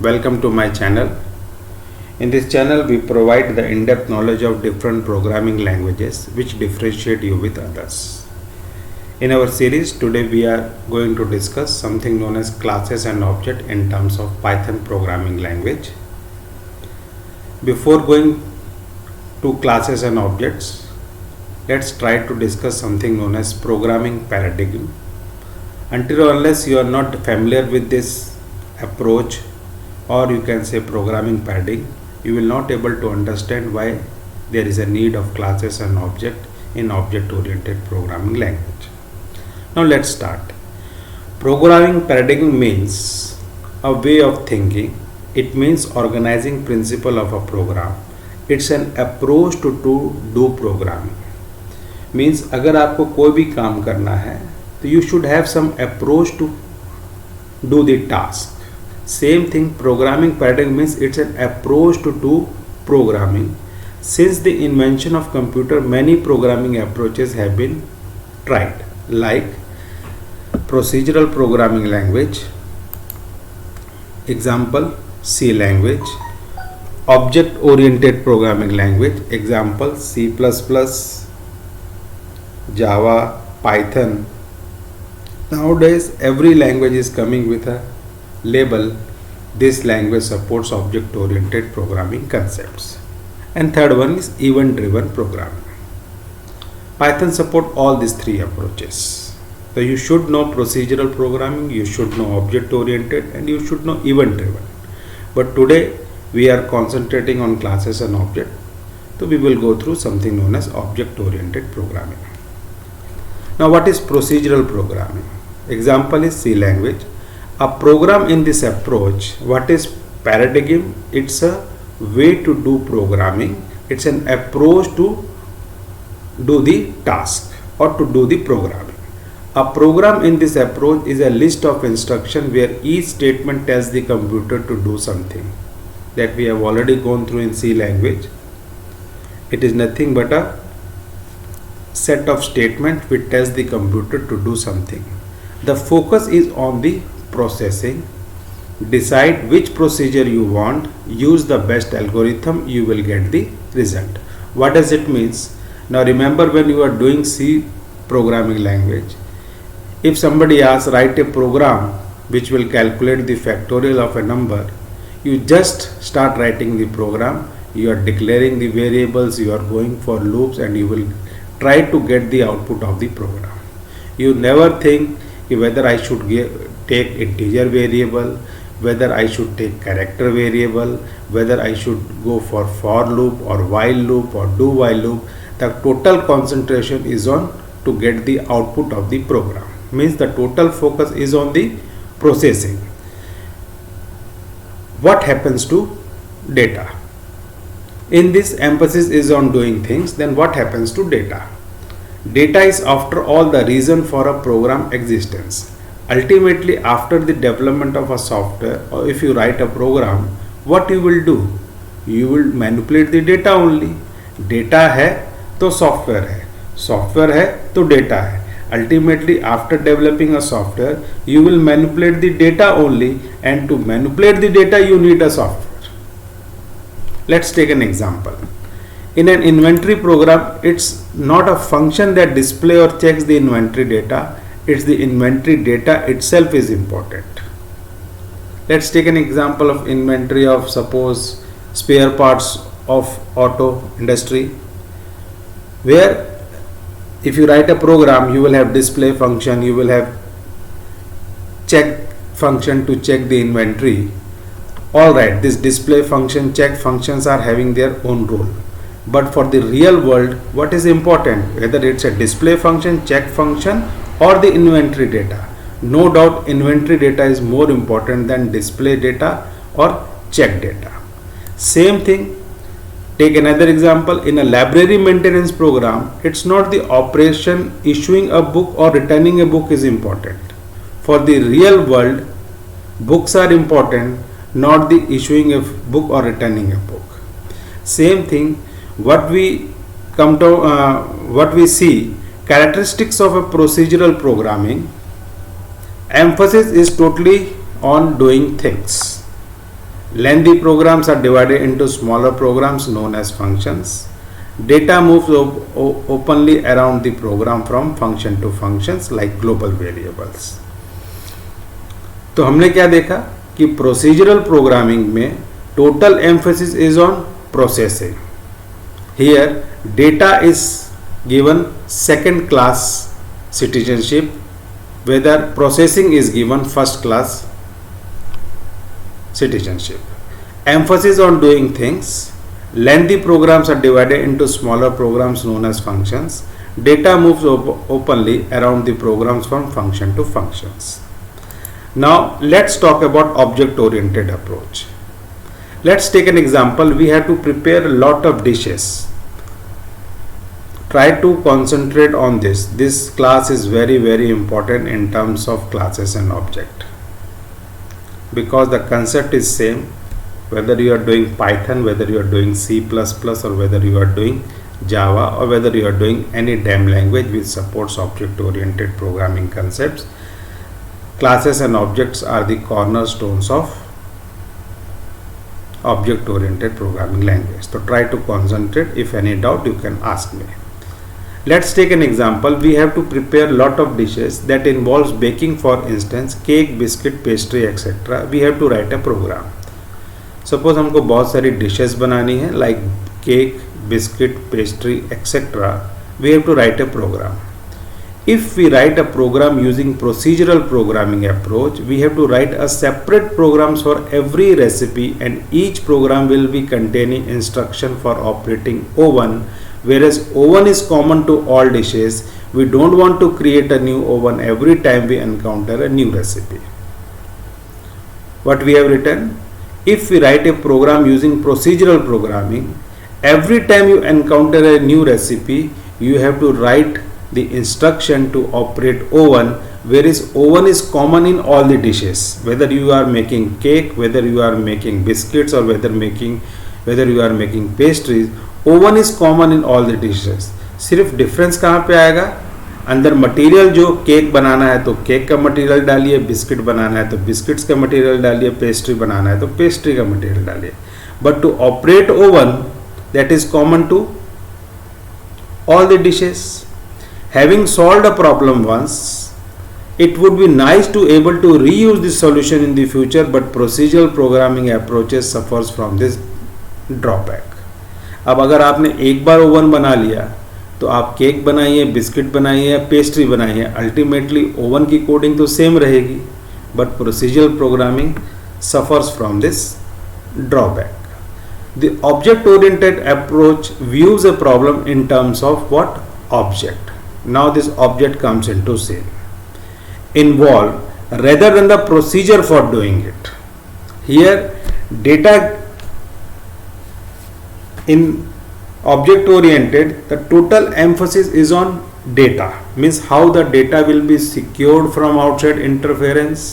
Welcome to my channel. In this channel we provide the in-depth knowledge of different programming languages which differentiate you with others. In our series today we are going to discuss something known as classes and object in terms of Python programming language. Before going to classes and objects, let's try to discuss something known as programming paradigm. Until or unless you are not familiar with this approach, or you can say programming paradigm, you will not able to understand why there is a need of classes and object in object oriented programming language. Now let's start. Programming paradigm means a way of thinking. It means organizing principle of a program. It's an approach to do programming. Means अगर आपको कोई भी काम करना है तो you should have some approach to do the task. Same thing, programming paradigm means it's an approach to do programming. Since the invention of computer, many programming approaches have been tried, like procedural programming language, example C language, object oriented programming language, example C++, Java, Python. Nowadays every language is coming with a label. This language supports object oriented programming concepts. And third one is event driven programming. Python support all these three approaches. So you should know procedural programming, you should know object oriented, and you should know event driven. But today we are concentrating on classes and object. So we will go through something known as object oriented programming. Now what is procedural programming? Example is C language. A program in this approach, what is paradigm? It's a way to do programming. It's an approach to do the task or to do the programming. A program in this approach is a list of instructions where each statement tells the computer to do something. That we have already gone through in C language. It is nothing but a set of statements which tells the computer to do something. The focus is on the processing. Decide which procedure you want, use the best algorithm, you will get the result. What does it means? Now remember, when you are doing C programming language, if somebody asks write a program which will calculate the factorial of a number, you just start writing the program, you are declaring the variables, you are going for loops, and you will try to get the output of the program. You never think whether I should take integer variable, whether I should take character variable, whether I should go for loop or while loop or do while loop. The total concentration is on to get the output of the program. Means the total focus is on the processing. What happens to data? In this, emphasis is on doing things. Then what happens to data? Data is after all the reason for a program existence. Ultimately, after the development of a software, or if you write a program, what you will do? You will manipulate the data only. Data है तो software है, software है तो data है. Ultimately, after developing a software, you will manipulate the data only, and to manipulate the data you need a software. Let's take an example. In an inventory program, it's not a function that display or checks the inventory data. It's the inventory data itself is important. Let's take an example of inventory of, suppose, spare parts of auto industry, where if you write a program, you will have display function, you will have check function to check the inventory. Alright, this display function, check functions are having their own role. But for the real world, what is important? Whether it's a display function, check function, or the inventory data. No doubt inventory data is more important than display data or check data. Same thing, take another example. In a library maintenance program, it's not the operation issuing a book or returning a book is important. For the real world, books are important, not the issuing a book or returning a book. Same thing, what we see, characteristics of a procedural programming, emphasis is totally on doing things. Lengthy programs are divided into smaller programs known as functions. Data moves openly around the program from function to functions like global variables. तो हमने क्या देखा कि procedural programming में total emphasis is on processing. Here data is given second class citizenship, whether processing is given first class citizenship. Emphasis on doing things. Lengthy programs are divided into smaller programs known as functions. Data moves openly around the programs from function to functions. Now let's talk about object oriented approach. Let's take an example. We have to prepare a lot of dishes. Try to concentrate on this. This class is very important in terms of classes and object, because the concept is same whether you are doing Python, whether you are doing C++, or whether you are doing Java, or whether you are doing any damn language which supports object oriented programming concepts. Classes and objects are the cornerstones of object oriented programming language. So try to concentrate. If any doubt, you can ask me. Let's take an example. We have to prepare a lot of dishes that involves baking, for instance cake, biscuit, pastry, etc. We have to write a program. Suppose हमको बहुत सारी dishes बनानी है like cake, biscuit, pastry, etc. We have to write a program. If we write a program using procedural programming approach, we have to write a separate programs for every recipe, and each program will be containing instruction for operating oven. Whereas oven is common to all dishes, we don't want to create a new oven every time we encounter a new recipe. What we have written? If we write a program using procedural programming, every time you encounter a new recipe, you have to write the instruction to operate oven, whereas oven is common in all the dishes. Whether you are making cake, whether you are making biscuits, or whether you are making pastries, oven is common in all the dishes. सिर्फ difference कहाँ पे आएगा? अंदर material जो cake बनाना है तो cake का material डालिए, बिस्किट बनाना है तो बिस्किट्स का मटेरियल डालिए, पेस्ट्री बनाना है तो पेस्ट्री का मटेरियल डालिए. But to operate oven, that is common to all the dishes. Having solved a problem once, it would be nice to able to reuse this solution in the future, but procedural programming approaches suffers from this drawback. अब अगर आपने एक बार oven बना लिया तो आप cake बनाइए, biscuit बनाइए, पेस्ट्री बनाइए, अल्टीमेटली ओवन की कोडिंग तो सेम रहेगी, but procedural programming suffers from this drawback. The object oriented approach views a problem in terms of what? Object. Now this object comes into same, involved rather than the procedure for doing it. Here data in object oriented, the total emphasis is on data, means how the data will be secured from outside interference,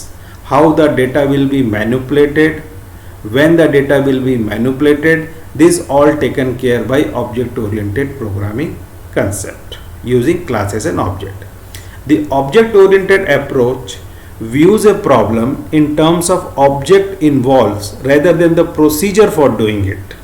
how the data will be manipulated, when the data will be manipulated. This all taken care by object oriented programming concept using classes and object. The object oriented approach views a problem in terms of object involves rather than the procedure for doing it.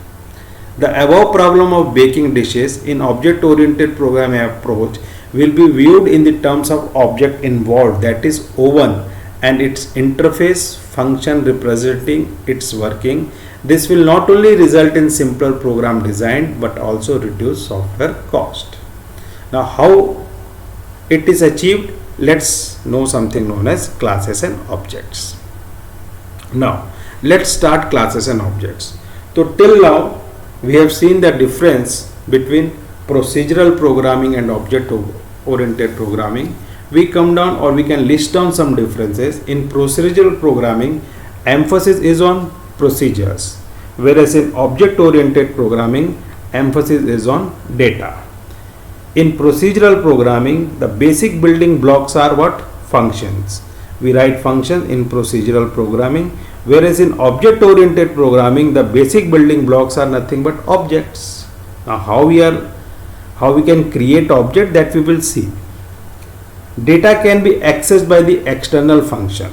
The above problem of baking dishes in object oriented programming approach will be viewed in the terms of object involved, that is oven, and its interface function representing its working. This will not only result in simpler program design but also reduce software cost. Now how it is achieved? Let's know something known as classes and objects. Now let's start classes and objects. So till now we have seen the difference between procedural programming and object oriented programming. We come down, or we can list down some differences. In procedural programming, emphasis is on procedures, whereas in object oriented programming, emphasis is on data. In procedural programming, the basic building blocks are what? Functions. We write functions in procedural programming, whereas in object oriented programming, the basic building blocks are nothing but objects. Now how we can create object, that we will see. Data can be accessed by the external function.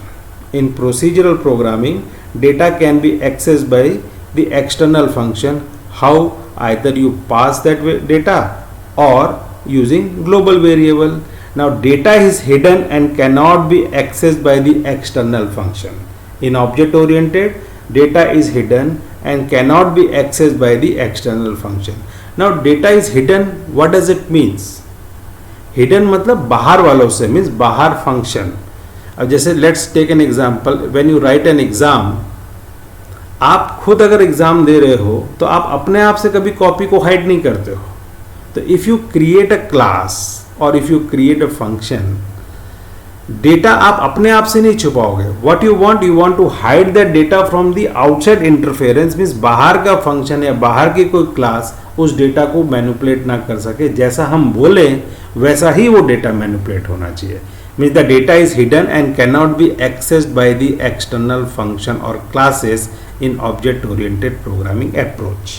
In procedural programming, data can be accessed by the external function. How? Either you pass that data or using global variable. Now data is hidden and cannot be accessed by the external function. In object oriented, data is hidden and cannot be accessed by the external function. Now data is hidden, what does it means? Hidden मतलब बाहर वालों से, means बाहर function. अब जैसे let's take an example, when you write an exam, आप खुद अगर एग्जाम दे रहे हो तो आप अपने आप से कभी कॉपी को हाइड नहीं करते हो. तो if you create a class और if you create a function, data आप अपने आप से नहीं छुपाओगे. What you want to hide that data from the outside interference, means बाहर का फंक्शन या बाहर की कोई क्लास उस डेटा को मैनिपुलेट ना कर सके. जैसा हम बोले वैसा ही वो डेटा मैनिपुलेट होना चाहिए. Means the data is hidden and can not be accessed by the external function और classes in object oriented programming approach.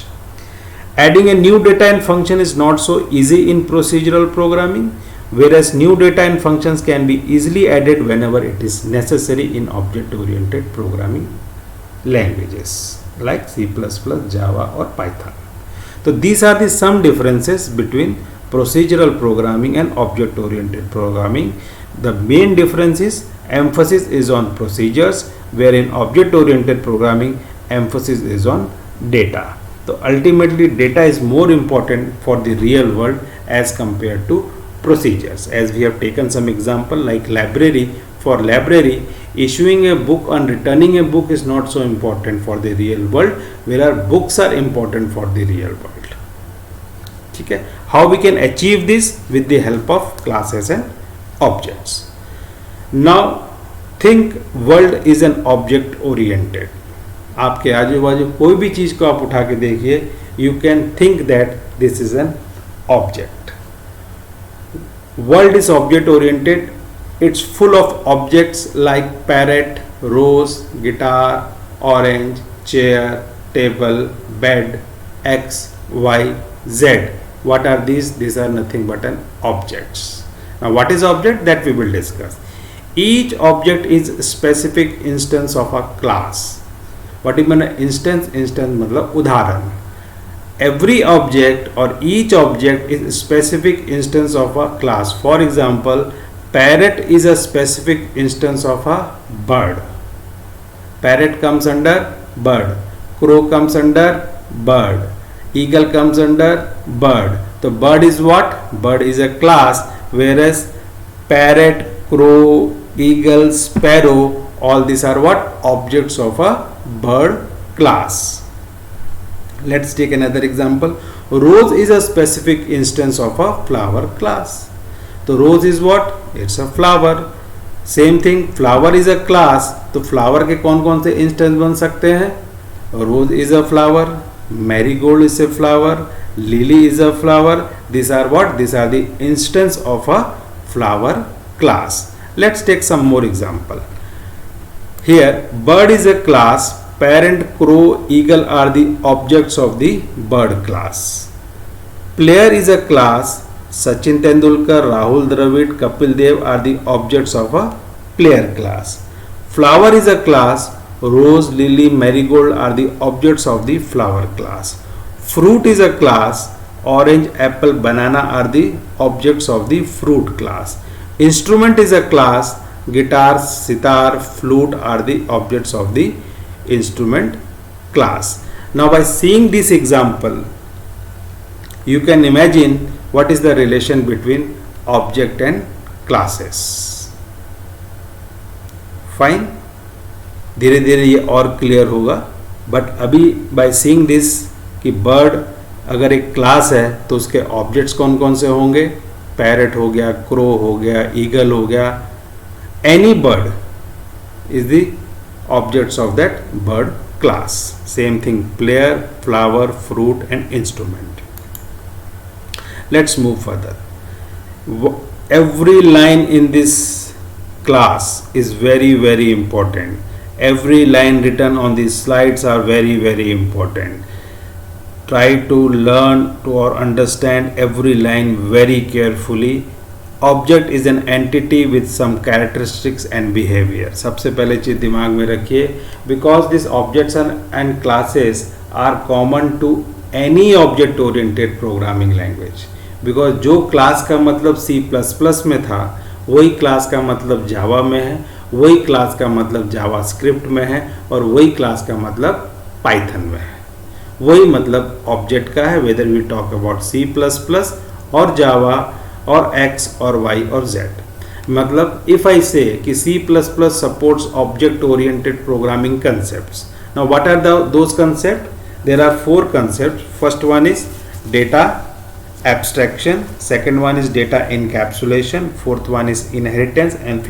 Adding a new data and function is not so easy in procedural programming, whereas new data and functions can be easily added whenever it is necessary in object oriented programming languages like C++, Java or Python. So these are the some differences between procedural programming and object oriented programming. The main difference is emphasis is on procedures, wherein object oriented programming emphasis is on data. So ultimately data is more important for the real world as compared to procedures. As we have taken some example like library. For library, issuing a book and returning a book is not so important for the real world, whereas books are important for the real world. Okay? How we can achieve this? With the help of classes and objects. Now think world is an object oriented. आपके आजू बाजू कोई भी चीज को आप उठा के देखिए, you can think that this is an object. World is object oriented. It's full of objects like parrot, rose, guitar, orange, chair, table, bed, X, Y, Z. What are these? These are nothing but an objects. Now what is object? That we will discuss. Each object is specific instance of a class. What is mean instance? Instance मतलब उदाहरण. Every object or each object is specific instance of a class. For example, parrot is a specific instance of a bird. Parrot comes under bird. Crow comes under bird. Eagle comes under bird. So bird is what? Bird is a class, whereas parrot, crow, eagle, sparrow, all these are what? Objects of a bird class. Let's take another example. Rose is a specific instance of a flower class. So rose is what? It's a flower. Same thing, flower is a class. तो flower के कौन कौन से instance बन सकते हैं? Rose is a flower. Marigold is a flower. Lily is a flower. These are what? These are the instance of a flower class. Let's take some more example. Here bird is a class. Parrot, crow, eagle are the objects of the bird class. Player is a class. Sachin Tendulkar, Rahul Dravid, Kapil Dev are the objects of a player class. Flower is a class. Rose, lily, marigold are the objects of the flower class. Fruit is a class. Orange, apple, banana are the objects of the fruit class. Instrument is a class. Guitar, sitar, flute are the objects of the instrument class. Now by seeing this example, you can imagine what is the relation between object and classes. Fine. धीरे धीरे ये और clear होगा, but अभी by seeing this कि bird अगर एक class है तो उसके ऑब्जेक्ट्स कौन कौन से होंगे? पैरट हो गया, क्रो हो गया, ईगल हो गया. Any bird is the objects of that bird class. Same thing player, flower, fruit and instrument. Let's move further. Every line in this class is very important. Every line written on these slides are very important. Try to learn to or understand every line very carefully object is an entity with some characteristics and behaviour. सबसे पहले चीज दिमाग में रखिए, because this objects and classes are common to any object oriented programming language. Because जो class का मतलब C++ में था, वही क्लास का मतलब जावा में है, वही क्लास का मतलब जावास्क्रिप्ट में है, और वही क्लास का मतलब पाइथन में है। वही मतलब ऑब्जेक्ट का है, whether we talk about C++ और जावा और X और Y और Z। मतलब इफ आई से कि C++ supports object oriented programming concepts. Now what are those concepts? There are 4 concepts. First one is data abstraction, second one is data encapsulation, fourth one is inheritance, and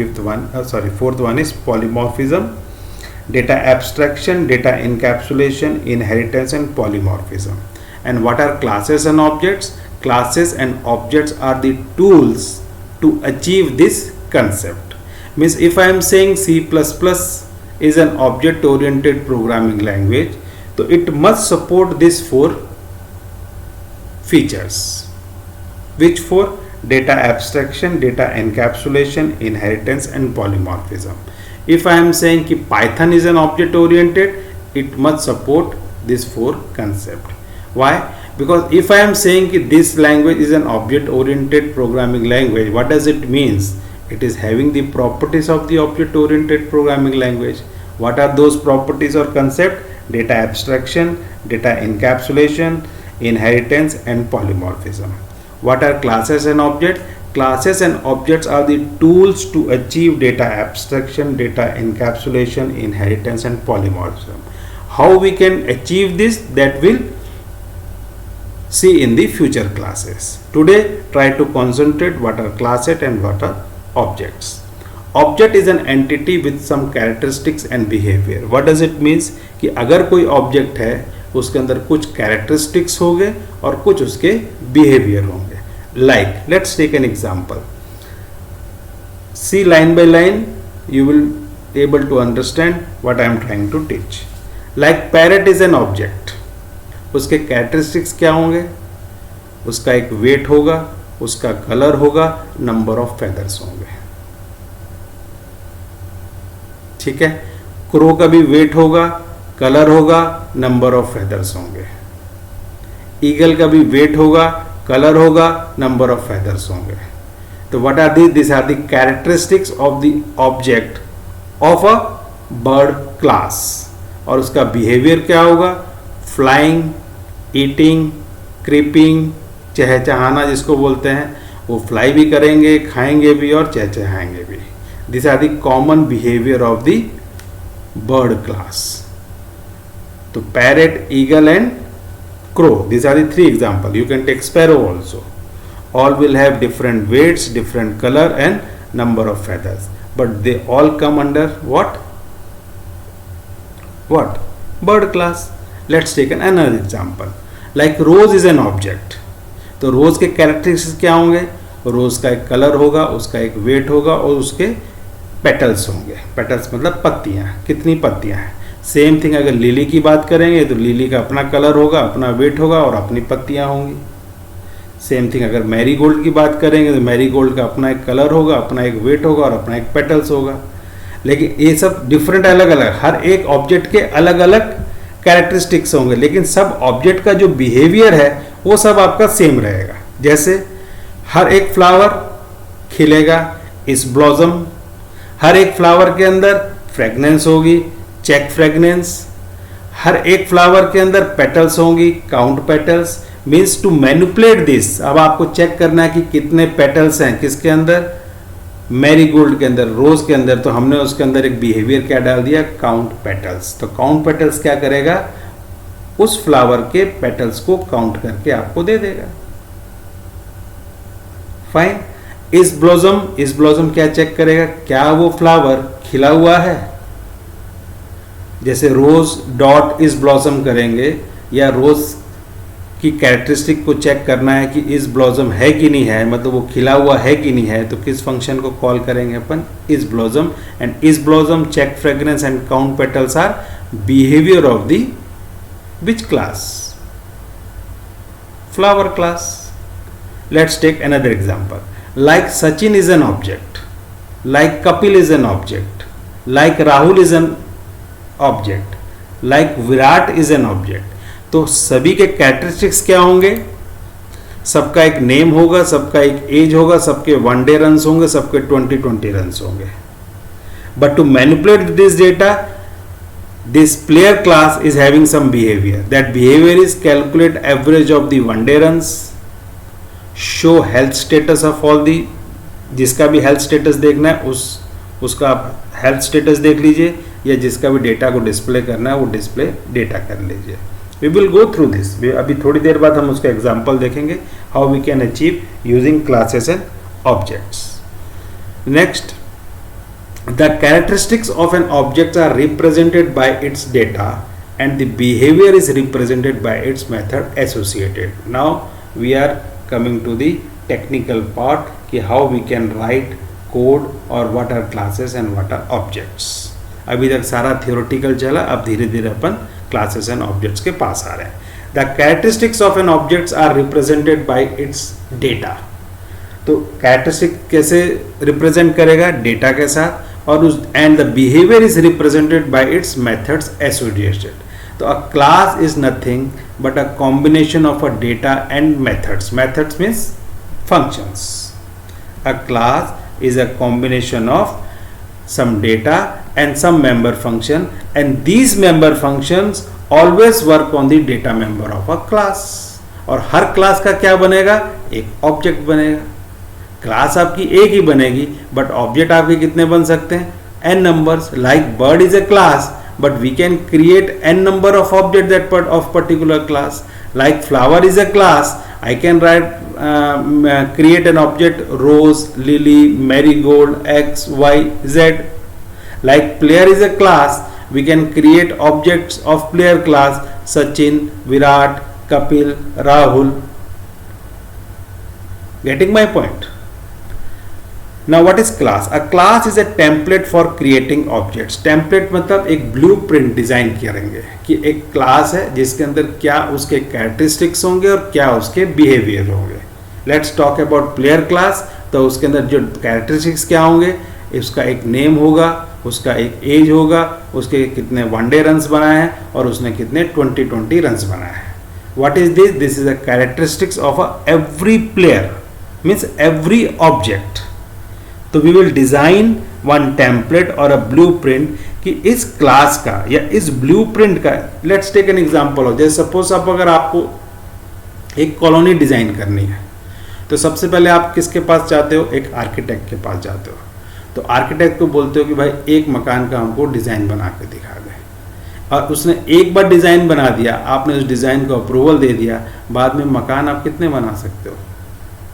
fourth one is polymorphism. Data abstraction, data encapsulation, inheritance, and polymorphism. And what are classes and objects? Classes and objects are the tools to achieve this concept. Means if I am saying C++ is an object oriented programming language, so it must support these 4 features. Which 4? Data abstraction, data encapsulation, inheritance, and polymorphism. If I am saying कि Python is an object oriented, it must support these 4 concepts. Why? Because if I am saying that this language is an object oriented programming language, what does it means? It is having the properties of the object oriented programming language. What are those properties or concept? Data abstraction, data encapsulation, inheritance, and polymorphism. What are classes and objects? Classes and objects are the tools to achieve data abstraction, data encapsulation, inheritance, and polymorphism. How we can achieve this, that will see in the future classes. Today try to concentrate what are classes and what are objects. Object is an entity with some characteristics and behavior. What does it means? कि अगर कोई object है उसके अंदर कुछ characteristics होंगे और कुछ उसके बिहेवियर होंगे. Like, let's take an example. See line by line, you will able to understand what I am trying to teach. Like parrot is an object. उसके कैरेक्टरिस्टिक्स क्या होंगे? उसका एक वेट होगा, उसका कलर होगा, नंबर ऑफ फेदर्स होंगे. ठीक है. क्रो का भी वेट होगा, कलर होगा, नंबर ऑफ फेदर्स होंगे. ईगल का भी वेट होगा, कलर होगा, नंबर ऑफ फेदर्स होंगे. तो what are this are the characteristics of the object of a bird class. और उसका बिहेवियर क्या होगा? फ्लाइंग, ईटिंग, क्रीपिंग, चहचहाना जिसको बोलते हैं, वो फ्लाई भी करेंगे, खाएंगे भी और चहचहाएंगे भी. This are the common behaviour of the bird class. तो parrot, eagle and crow, these are the 3 examples. You can take sparrow also. All will have different weights, different color and number of feathers, but they all come under what bird class. Let's take another example. Like rose is an object. तो रोज के characteristics क्या होंगे? रोज का एक colour होगा, उसका एक wait होगा और उसके पेटल्स होंगे. पेटल्स मतलब पत्तियां. कितनी पत्तियां हैं? सेम थिंग अगर लिली की बात करेंगे तो लिली का अपना कलर होगा, अपना वेट होगा और अपनी पत्तियां होंगी. सेम थिंग अगर मैरीगोल्ड की बात करेंगे तो मैरीगोल्ड का अपना एक कलर होगा, अपना एक वेट होगा और अपना एक पेटल्स होगा. लेकिन ये सब डिफरेंट, अलग अलग, हर एक ऑब्जेक्ट के अलग अलग कैरेक्टरिस्टिक्स होंगे, लेकिन सब ऑब्जेक्ट का जो बिहेवियर है वो सब आपका सेम रहेगा. जैसे हर एक फ्लावर खिलेगा, इस ब्लॉसम, हर एक फ्लावर के अंदर फ्रेगनेंस होगी, चेक फ्रेगनेंस. हर एक फ्लावर के अंदर पेटल्स होंगी, count petals. Means to manipulate this, अब आपको चेक करना है कि कितने पेटल्स हैं किसके अंदर, मैरीगोल्ड के अंदर, रोज के अंदर. तो हमने उसके अंदर एक बिहेवियर क्या डाल दिया, काउंट पेटल्स. तो काउंट पेटल्स क्या करेगा, उस फ्लावर के पेटल्स को काउंट करके आपको दे देगा. फाइन. इस ब्लॉसम क्या चेक करेगा, क्या वो फ्लावर खिला हुआ है. जैसे रोज डॉट इस ब्लॉसम करेंगे, या रोज की कैरेक्टरिस्टिक को चेक करना है कि इस ब्लॉसम है कि नहीं है, मतलब वो खिला हुआ है कि नहीं है, तो किस फंक्शन को कॉल करेंगे अपन, इस ब्लॉसम. एंड इस blossom, check fragrance and count petals are behaviour of the which class? Flower class. Let's take another example. like Sachin is an object, like Kapil is an object, like Rahul is an object, like Virat is an object. तो सभी के characteristics क्या होंगे? सबका एक name होगा, सबका एक एज होगा, सबके वनडे रन्स होंगे, सबके 20-20 रन्स होंगे. But to manipulate this data, this player class is having some behavior. That behavior is calculate average of the one day runs, show health status of all the, जिसका भी health status देखना है उसका आप health status देख लीजिए, या जिसका भी डेटा को डिस्प्ले करना है वो डिस्प्ले डेटा कर लीजिए. We will go through this. अभी थोड़ी देर बाद हम उसका एग्जाम्पल देखेंगे, how we can achieve using classes and objects. Next, the characteristics of an object are represented by its data and the behavior is represented by its method associated. Now we are coming to the technical part कि how we can write code or what are classes and what are objects. अभी तक सारा theoretical चला, अब धीरे धीरे अपन classes and objects के पास आ रहे हैं. The characteristics of an object are represented by its data. तो कैरेक्टरिस्टिक कैसे रिप्रेजेंट करेगा? डेटा के साथ. और उस and the behaviour is represented by its methods associated. तो a class is nothing but a combination of a data and methods. Methods means functions. A class is a combination of some data and some member function, and these member functions always work on the data member of a class. और हर class का क्या बनेगा? एक object बनेगा. Class आपकी एक ही बनेगी but object आपके कितने बन सकते हैं? n numbers. Like bird is a class but we can create n number of object that part of particular class. Like flower is a class, I can create an object rose, lily, marigold, x, y, z. Like player is a class, we can create objects of player class Sachin, Virat, Kapil, Rahul. Getting my point? Now what is class? A class is a template for creating objects. Template मतलब एक blueprint design करेंगे कि एक class है जिसके अंदर क्या उसके कैरेक्टरिस्टिक्स होंगे और क्या उसके बिहेवियर होंगे. Let's talk about player class. तो उसके अंदर जो कैरेक्टरिस्टिक्स क्या होंगे? उसका एक नेम होगा, उसका एक एज होगा, उसके कितने वनडे रन्स बनाए हैं और उसने कितने 20-20 रन्स बनाए हैं. What is this? This is a characteristics of a every player, means every object. तो we will design one template और अ ब्लूप्रिंट कि इस क्लास का या इस ब्लूप्रिंट का. Let's take an example of, जैसे सपोज आप अगर आपको एक कॉलोनी डिजाइन करनी है तो सबसे पहले आप किसके पास जाते हो? एक आर्किटेक्ट के पास जाते हो. तो आर्किटेक्ट को बोलते हो कि भाई एक मकान का हमको डिजाइन बना के दिखा दे, और उसने एक बार डिजाइन बना दिया, आपने उस डिजाइन को अप्रूवल दे दिया. बाद में मकान आप कितने बना सकते हो?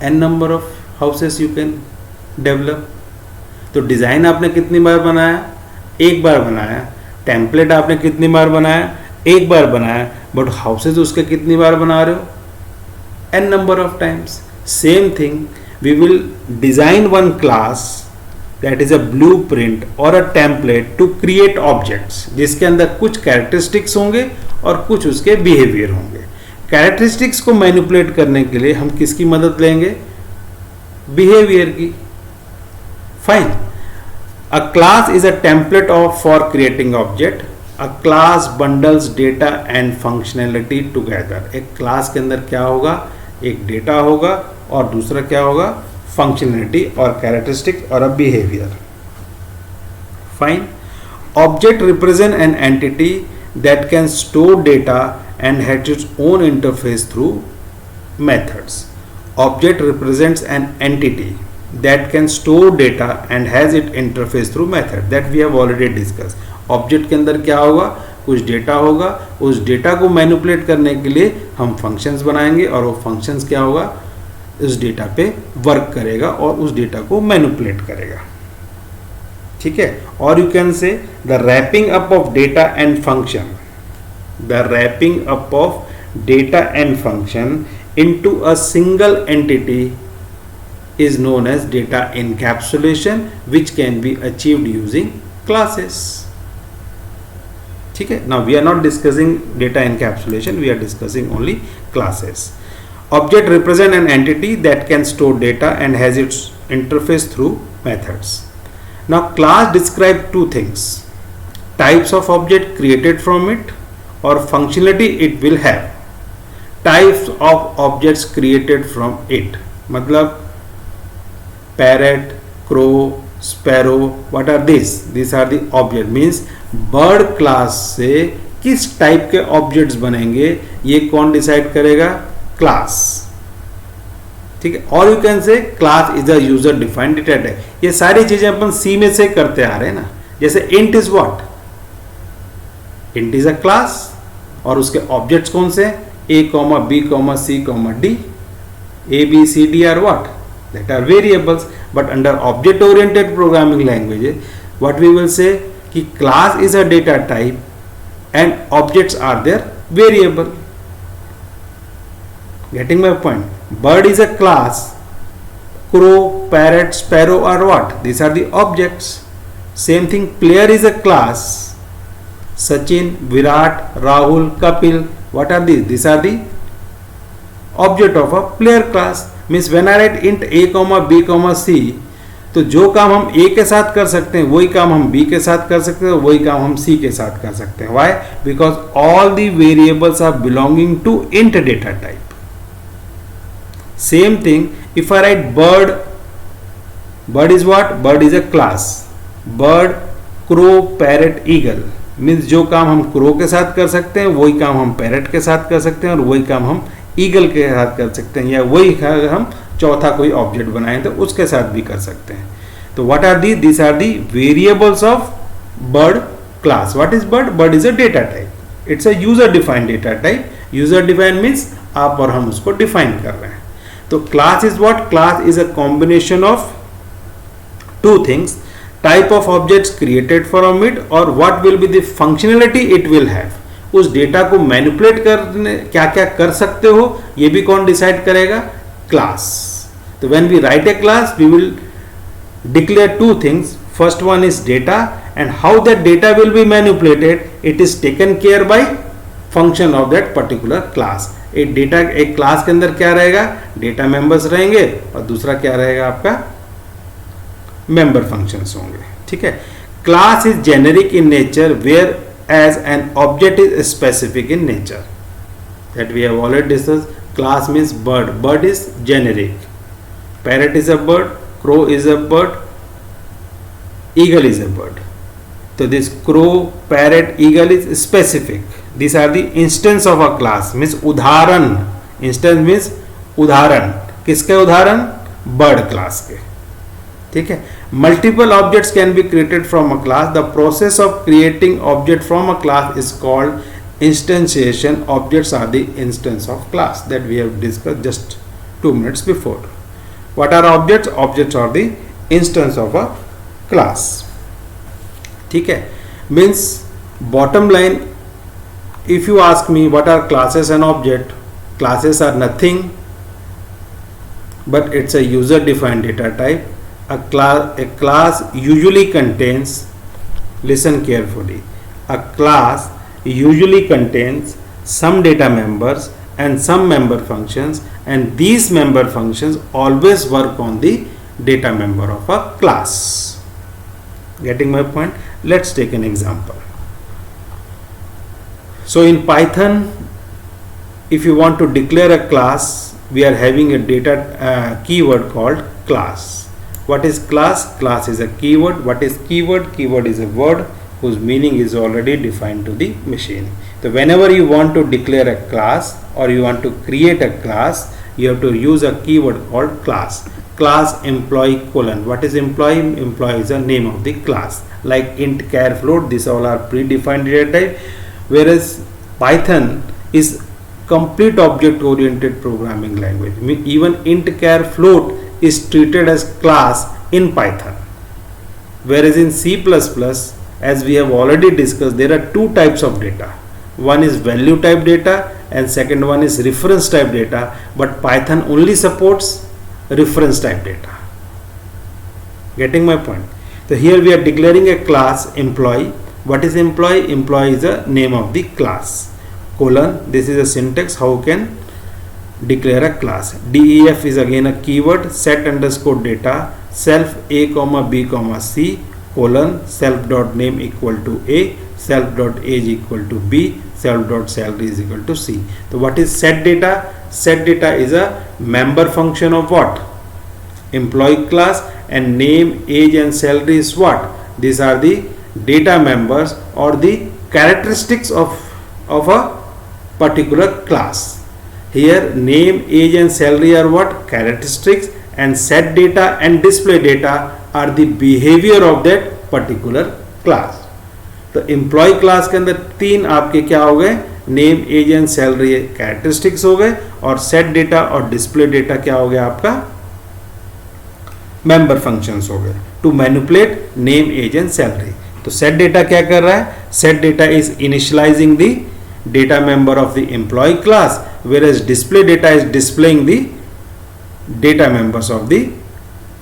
n number of houses you can develop. तो डिजाइन आपने कितनी बार बनाया? एक बार बनाया. टेम्पलेट आपने कितनी बार बनाया? एक बार बनाया. बट हाउसेज उसके कितनी बार बना रहे हो? n number of times. Same thing, we will design one class that is a blueprint और a template to create objects जिसके अंदर कुछ कैरेक्टरिस्टिक्स होंगे और कुछ उसके बिहेवियर होंगे. कैरेक्टरिस्टिक्स को मैनिपुलेट करने के लिए हम किसकी मदद लेंगे? बिहेवियर की. Fine. A class is a template for creating object. A class bundles data and functionality together. एक क्लास के अंदर क्या होगा? एक डेटा होगा और दूसरा क्या होगा? फंक्शनलिटी और कैरेक्टरिस्टिक और a behaviour. Fine. Object represent an entity that can store data and has its own interface through methods. Object represents an entity that can store data and has it interface through method that we have already discussed. Object के अंदर क्या होगा? कुछ data होगा. उस data को manipulate करने के लिए हम फंक्शंस बनाएंगे और वो फंक्शंस क्या होगा? उस डेटा पे वर्क करेगा और उस डेटा को मैनिपुलेट करेगा. ठीक है. और you can say the wrapping up of data and function, the wrapping up of data and function into a single entity is known as data encapsulation, which can be achieved using classes. ठीक है. Now we are not discussing data encapsulation, we are discussing only classes. Object represent an entity that can store data and has its interface through methods. Now class describe two things: types of object created from it or functionality it will have. Types of objects created from it मतलब parrot, crow, sparrow, what are these? These are the object, means bird class से किस type के objects बनेंगे ये कौन decide करेगा? Class. ठीक है. और यू कैन से class is a user defined data type. ये सारी चीजें अपन सी में से करते आ रहे हैं ना. जैसे int is what? Int is a class और उसके ऑब्जेक्ट्स कौन से? a, b, c, d. a, b, c, d are what? That are variables. But under object oriented programming languages what we will say कि class is a data type and objects are their variable. Getting my point? Bird is a class, crow, parrot, sparrow are what? These are the objects. Same thing, player is a class. Sachin, Virat, Rahul, Kapil, what are these? These are the object of a player class. Means when I write int a, b, c, तो जो काम हम a के साथ कर सकते हैं वही काम हम b के साथ कर सकते हैं, वही काम हम c के साथ कर सकते हैं. Why? Because all the variables are belonging to int data type. Same thing, if I write bird, bird is what? Bird is a class. Bird, crow, parrot, eagle. Means जो काम हम क्रो के साथ कर सकते हैं वही काम हम पैरट के साथ कर सकते हैं और वही काम हम ईगल के साथ कर सकते हैं, या वही हम चौथा कोई ऑब्जेक्ट बनाएं तो उसके साथ भी कर सकते हैं. तो what are these are the variables of bird class. What is bird? Bird is a data type. It's a user defined data type. User defined means आप और हम उसको डिफाइन कर रहे हैं. तो class is what? Class is a combination of two things: type of objects created from it और what will be the functionality it will have. उस डेटा को मैनिपुलेट करने क्या क्या कर सकते हो ये भी कौन डिसाइड करेगा? क्लास. तो when we write a class we will declare two things. First one is data and how that data will be manipulated, it is taken care by function of that particular class. एक data एक class के अंदर क्या रहेगा? Data members रहेंगे और दूसरा क्या रहेगा आपका? मेंबर फंक्शंस होंगे. ठीक है. Class is generic in nature whereas an object is specific in nature. That we have already discuss. Class means bird. Bird is generic. Parrot is a bird. Crow is a bird. Eagle is a bird. तो this crow, parrot, eagle is specific. This are the instance of a class. Means उदाहरण. Instance means उदाहरण. किसके उदाहरण? Bird class के. ठीक है. Multiple objects can be created from a class. The process of creating object from a class is called instantiation. Objects are the instance of class that we have discussed just 2 minutes before. What are objects? Objects are the instance of a class. ठीक है. Means bottom line, if you ask me what are classes and object, classes are nothing but it's a user defined data type. A class usually contains, listen carefully, a class usually contains some data members and some member functions, and these member functions always work on the data member of a class. Getting my point? Let's take an example. So in Python, if you want to declare a class, we are having a data keyword called class. What is class? Class is a keyword. What is keyword? Keyword is a word whose meaning is already defined to the machine. So whenever you want to declare a class or you want to create a class, you have to use a keyword called class. Class employee colon. What is employee? Employee is the name of the class. Like int, char, float, these all are predefined data type. Whereas Python is complete object oriented programming language. Even int, char, float is treated as class in Python. Whereas in C++, as we have already discussed, there are two types of data. One is value type data and second one is reference type data, but Python only supports reference type data. Getting my point? So here we are declaring a class employee. What is employee? Employee is the name of the class. Colon, this is a syntax. How can declare a class. Def is again a keyword. Set underscore data self a comma b comma c colon self dot name equal to a, self dot age equal to b, self dot salary is equal to c. So what is set data? Set data is a member function of what? Employee class, and name, age and salary is what? These are the data members or the characteristics of a particular class. Here name, age and salary are what? Characteristics, and set data and display data are the behavior of that particular class. तो employ class के अंदर तीन आपके क्या हो गए? Name, age and salary characteristics हो गए, और सेट डेटा और डिस्प्ले डेटा क्या हो गया आपका? मेंबर फंक्शंस हो गए to manipulate name, age and salary. तो सेट डेटा क्या कर रहा है? Set data is initialising the data member of the employ class, whereas display data is displaying the data members of the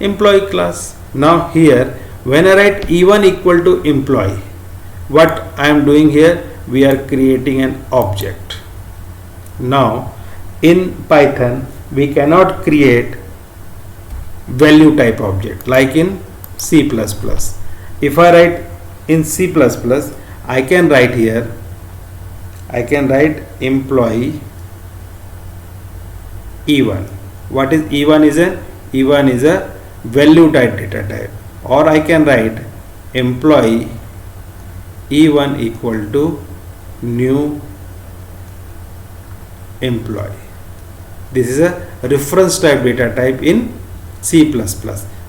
employee class. Now here when I write E1 equal to employee, what I am doing here? We are creating an object. Now in Python we cannot create value type object like in C++. If I write in C++, I can write here, I can write employee E1. What is E1 is a? E1 is a value type data type, or I can write employee E1 equal to new employee. This is a reference type data type in C++,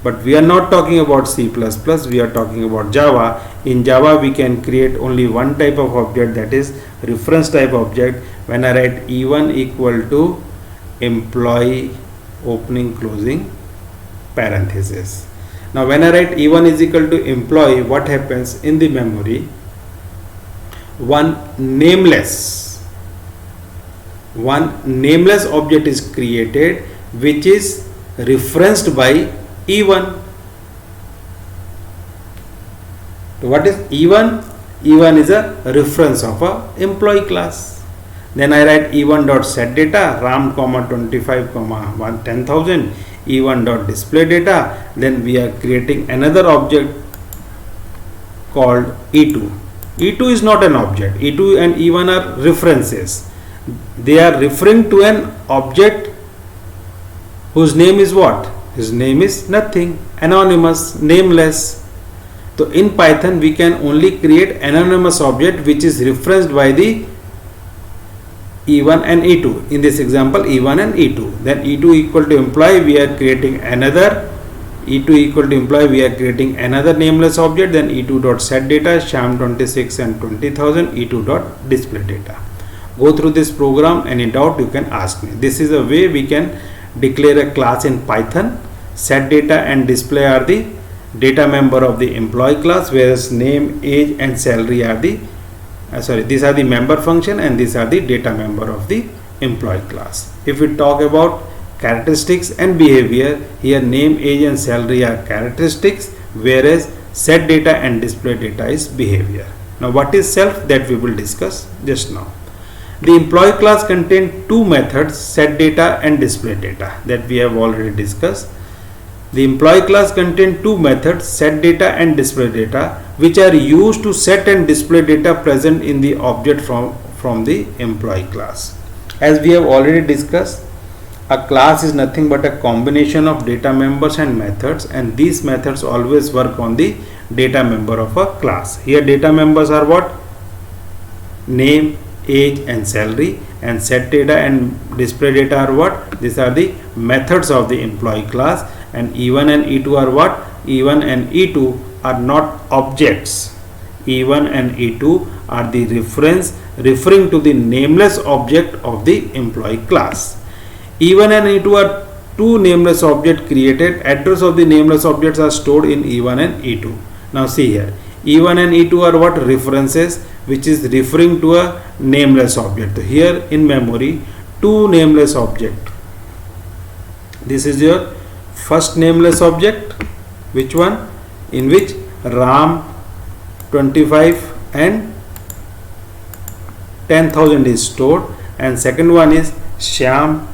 but we are not talking about C++, we are talking about Java. In Java we can create only one type of object, that is reference type object. When I write E1 equal to employee opening closing parenthesis. Now when I write E1 is equal to employee, what happens in the memory? One nameless object is created which is referenced by E1. So what is E1? E1 is a reference of a employee class. Then I write E1 dot set data RAM comma 25 comma 10,000 E1 dot display data. Then we are creating another object called E2. E2 is not an object. E2 and E1 are references. They are referring to an object whose name is what? His name is nothing, anonymous, nameless. So in Python we can only create anonymous object which is referenced by the E1 and E2. In this example E1 and E2. Then E2 equal to employee, we are creating another. E2 equal to employee, we are creating another nameless object. Then E2 dot set data Sham 26 and 20,000 E2 dot display data. Go through this program. Any doubt you can ask me. This is a way we can declare a class in Python. Set data and display are the data member of the employee class, whereas name, age and salary are the these are the member function and these are the data member of the employee class. If we talk about characteristics and behavior, here name, age and salary are characteristics, whereas set data and display data is behavior. Now what is self? That we will discuss just now. The employee class contains two methods, set data and display data, that we have already discussed. The employee class contains two methods, set data and display data, which are used to set and display data present in the object from the employee class. As we have already discussed, a class is nothing but a combination of data members and methods, and these methods always work on the data member of a class. Here data members are what? Name, age and salary, and set data and display data are what? These are the methods of the employee class. And E1 and E2 are what? E1 and E2 are not objects. E1 and E2 are the reference referring to the nameless object of the employee class. E1 and E2 are two nameless objects created. Address of the nameless objects are stored in E1 and E2. Now see here, E1 and E2 are what? References which is referring to a nameless object. So here in memory, two nameless objects. This is your first nameless object, which one? In which RAM 25 and 10,000 is stored, and second one is Sham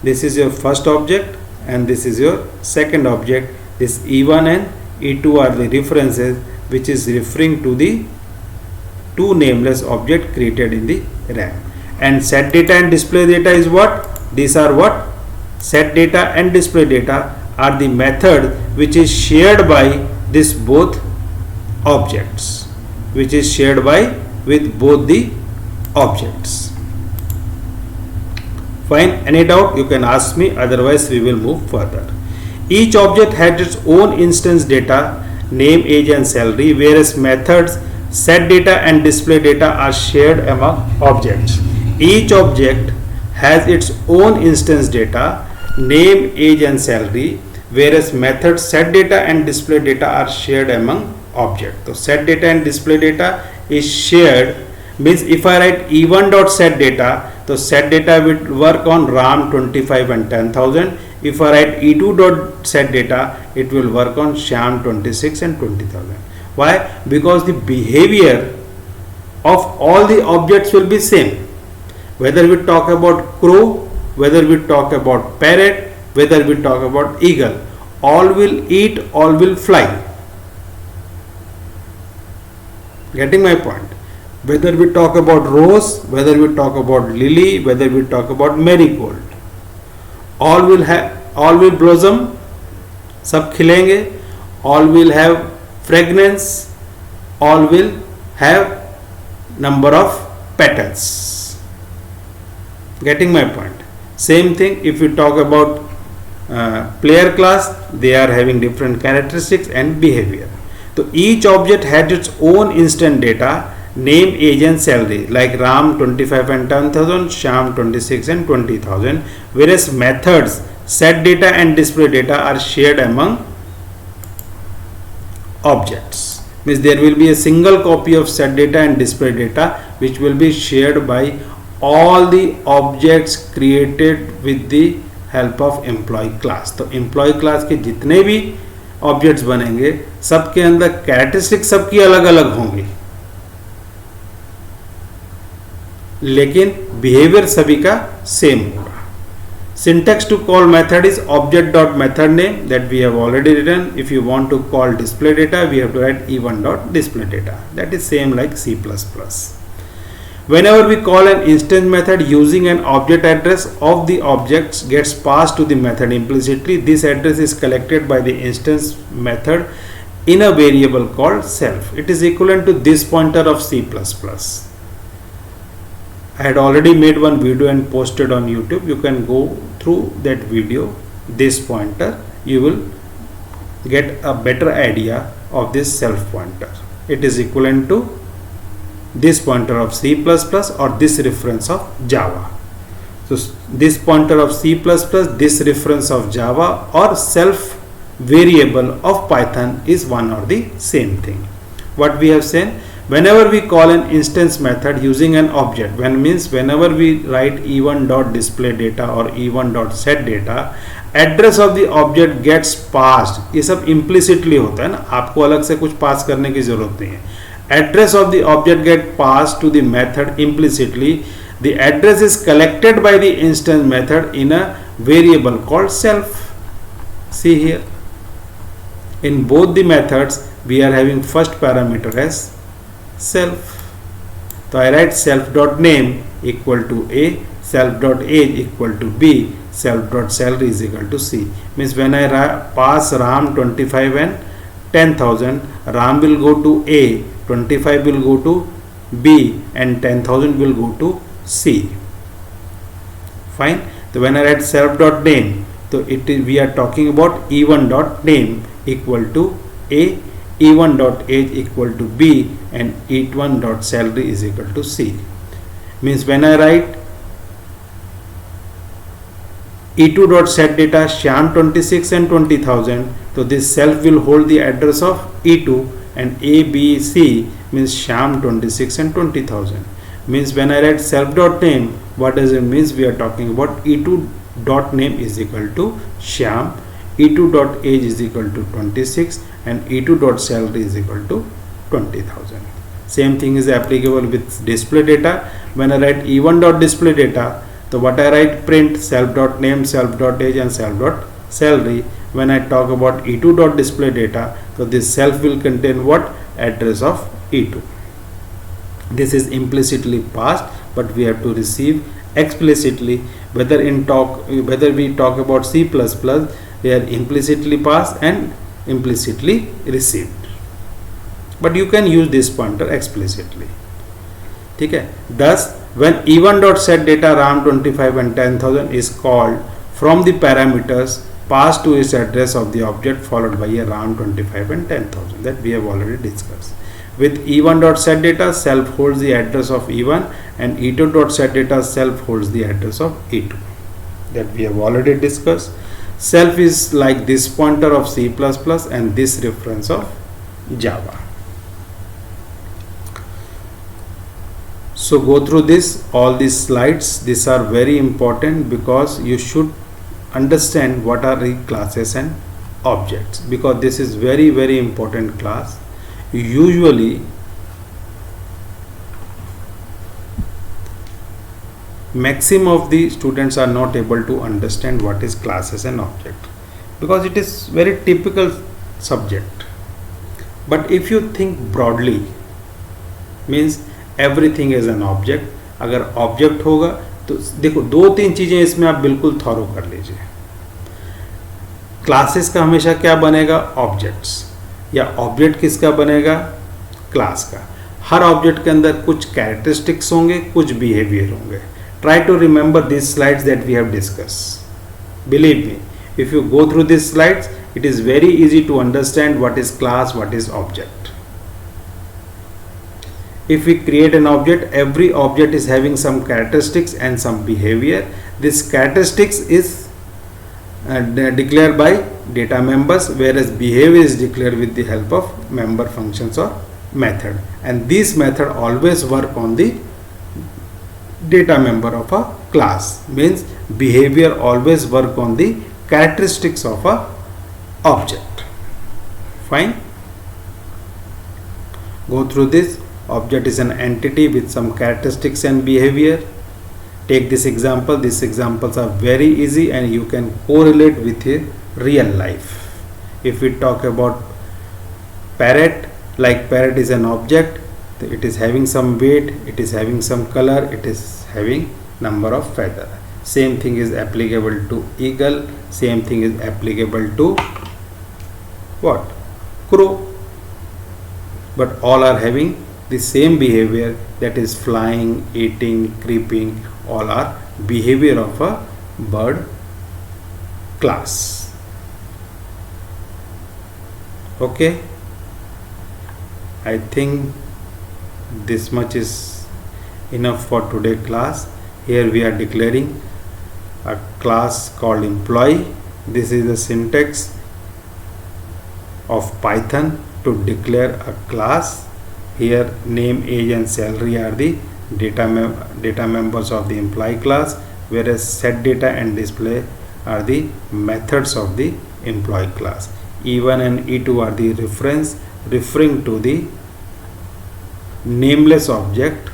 this is your first object and this is your second object. This E1 and E2 are the references which is referring to the two nameless object created in the RAM. And set data and display data is what? These are what? Set data and display data are the method which is shared by this both objects, which is shared by with both the objects. Fine. Any doubt you can ask me, otherwise we will move further. Each object has its own instance data, name, age and salary, whereas methods set data and display data are shared among objects. Each object has its own instance data, name, age and salary, whereas methods set data and display data are shared among objects. So set data and display data is shared, means if I write E1 dot set data, so set data will work on RAM 25 and 10,000. If I write E2 dot set data, it will work on Shyam 26 and 20,000. Why? Because the behavior of all the objects will be same. Whether we talk about crow, whether we talk about parrot, whether we talk about eagle, all will eat, all will fly. Getting my point? Whether we talk about rose, whether we talk about lily, whether we talk about marigold, all will blossom, सब खिलेंगे, all will have fragrance, all will have number of petals. Getting my point? Same thing if you talk about player class, they are having different characteristics and behavior. So each object had its own instant data, name, age and salary, like RAM 25 and 10,000, Shyam 26 and 20,000, whereas methods set data and display data are shared among objects. Means there will be a single copy of set data and display data which will be shared by all the objects created with the help of employee class. तो employee class के जितने भी objects बनेंगे, सबके अंदर characteristic सबकी अलग अलग होंगी, लेकिन बिहेवियर सभी का सेम होगा. Syntax to call method is object dot method name, that we have already written. If you want to call display data, we have to write E1 dot display data. That is same like C++. Whenever we call an instance method using an object address of the objects gets passed to the method implicitly, this address is collected by the instance method in a variable called self. It is equivalent to this pointer of C++. I had already made one video and posted on YouTube. You can go through that video, this pointer. You will get a better idea of this self pointer. It is equivalent to this pointer of C++ or this reference of Java. So this pointer of C++, this reference of Java or self variable of Python is one or the same thing. What we have said, whenever we call an instance method using an object, whenever we write E1 dot display data or E1 dot set data, address of the object gets passed. ये सब implicitly होता है ना, आपको अलग से कुछ पास करने की जरूरत नहीं है. Address of the object get passed to the method implicitly. The address is collected by the instance method in a variable called self. See here, in both the methods we are having first parameter as self. So I write self dot name equal to A, self dot age equal to B, self dot salary is equal to C. Means when I pass RAM 25 and 10,000, RAM will go to A, 25 will go to B and 10,000 will go to C. Fine. So when I write self dot name, so we are talking about E1 dot name equal to A, E1 dot age equal to B and E1 dot salary is equal to C. Means when I write E2 dot set data Shyam 26 and 20,000, so this self will hold the address of E2 and A, B, C means Shyam 26 and 20,000. Means when I write self dot name, what does it means? We are talking about E2 dot name is equal to Shyam, E2 dot age is equal to 26 and E2 dot salary is equal to 20,000. Same thing is applicable with display data. When I write E1 dot display data, So what I write, print self dot name, self dot age and self dot salary. When I talk about E2 dot display data, so this self will contain what? Address of E2. This is implicitly passed, but we have to receive explicitly. Whether we talk about C++, they are implicitly passed and implicitly received. But you can use this pointer explicitly. Okay. Thus, when E1 dot set data RAM25 and 10,000 is called from the parameters passed to its address of the object followed by a RAM25 and 10,000, that we have already discussed. With E1 dot set data, self holds the address of E1 and E2 dot set data, self holds the address of E2, that we have already discussed. Self is like this pointer of C++ and this reference of Java. So go through all these slides. These are very important because you should understand what are the classes and objects, because this is very, very important class. Usually maximum of the students are not able to understand what is classes and object, because it is very typical subject. But if you think broadly, means everything is an object. अगर object होगा तो देखो 2-3 चीजें इसमें आप बिल्कुल thorough कर लीजिए. क्लासेस का हमेशा क्या बनेगा? ऑब्जेक्ट्स. या ऑब्जेक्ट किसका बनेगा? क्लास का. हर ऑब्जेक्ट के अंदर कुछ कैरेक्टरिस्टिक्स होंगे, कुछ बिहेवियर होंगे. Try to remember this slides that we have discuss. Believe me, if you go through these slides, it is very easy to understand what is class, what is object. If we create an object, every object is having some characteristics and some behavior. This characteristics is declared by data members, whereas behavior is declared with the help of member functions or method. And these method always work on the data member of a class. Means behavior always work on the characteristics of a object. Fine. Go through this. Object is an entity with some characteristics and behavior. Take this example. These examples are very easy and you can correlate with a real life. If we talk about parrot, like parrot is an object, it is having some weight, it is having some color, it is having number of feather. Same thing is applicable to eagle, same thing is applicable to what? Crow. But all are having the same behavior, that is flying, eating, creeping, all are behavior of a bird class. Okay, I think this much is enough for today class. Here we are declaring a class called employee. This is the syntax of Python to declare a class. Here name, age and salary are the data members of the employee class, whereas set data and display are the methods of the employee class. E1 and E2 are the reference referring to the nameless object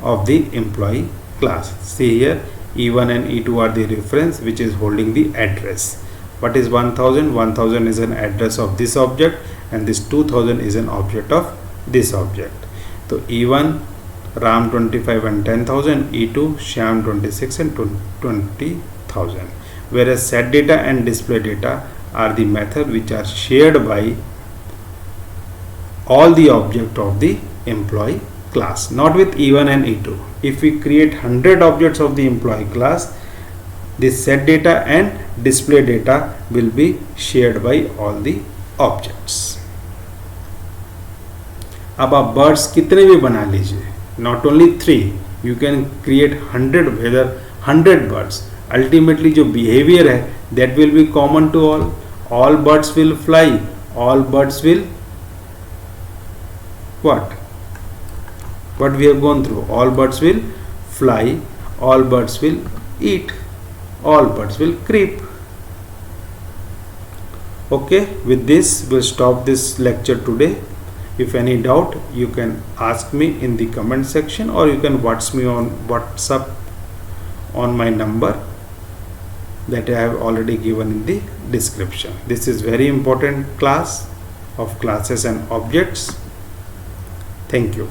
of the employee class. See here, E1 and E2 are the reference which is holding the address. What is 1000? 1000 is an address of this object and this 2000 is an object of this object. So E1 RAM25 and 10,000, E2 Shyam26 and 20,000. Whereas set data and display data are the method which are shared by all the object of the employee class, not with E1 and E2. If we create 100 objects of the employee class, this set data and display data will be shared by all the objects. अब आप birds कितने भी बना लीजिए, not only 3, you can create 100, whether 100 birds. Ultimately जो behaviour है that will be common to all birds will fly, all birds will what we have gone through, all birds will fly, all birds will eat, all birds will creep. Okay, with this we'll stop this lecture today. If any doubt, you can ask me in the comment section or you can WhatsApp me on WhatsApp on my number that I have already given in the description. This is very important class of classes and objects. Thank you.